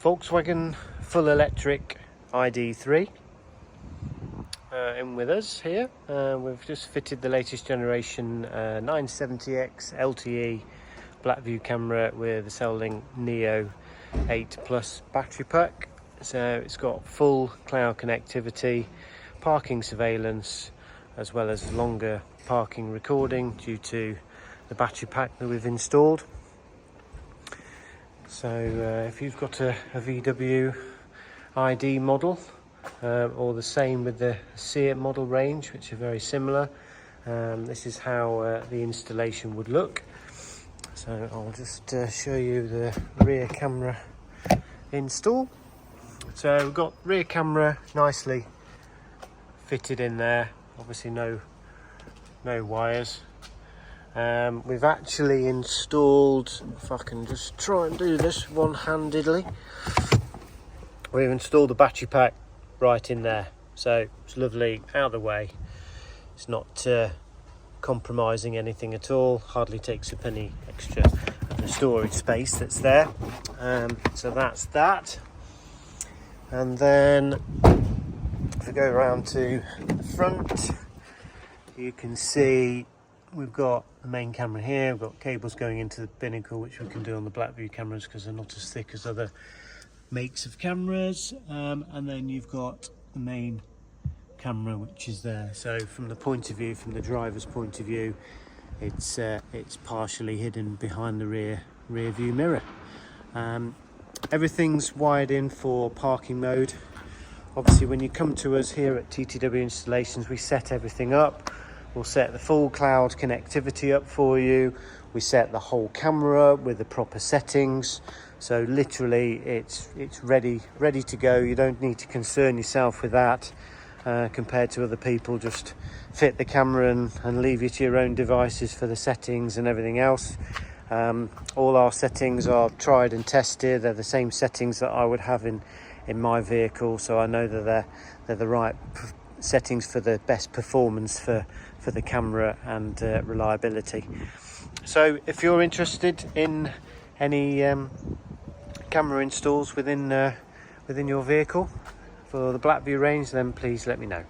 Volkswagen full electric ID3 in with us here. We've just fitted the latest generation 970X LTE Blackvue camera with the Cellink Neo 8 Plus battery pack. So it's got full cloud connectivity, parking surveillance, as well as longer parking recording due to the battery pack that we've installed. So if you've got a VW ID model, or the same with the See It model range, which are very similar, this is how the installation would look. So I'll just show you the rear camera install. So we've got rear camera nicely fitted in there, obviously no wires. We've actually installed, if I can just try and do this one-handedly, we've installed the battery pack right in there, so it's lovely out of the way. It's not compromising anything at all, hardly takes up any extra of the storage space that's there. So that's that. And then if we go around to the front, you can see we've got the main camera here. We've got cables going into the binnacle, which we can do on the Blackvue cameras because they're not as thick as other makes of cameras. And then you've got the main camera, which is there. So from the point of view, from the driver's point of view, it's partially hidden behind the rear view mirror. Everything's wired in for parking mode. Obviously, when you come to us here at TTW Installations, we set everything up. We'll set the full cloud connectivity up for you. We set the whole camera with the proper settings. So literally it's ready to go. You don't need to concern yourself with that compared to other people. Just fit the camera and leave you to your own devices for the settings and everything else. All our settings are tried and tested. They're the same settings that I would have in my vehicle, so I know that they're the right settings for the best performance for the camera and reliability. So if you're interested in any camera installs within your vehicle for the Blackvue range, then please let me know.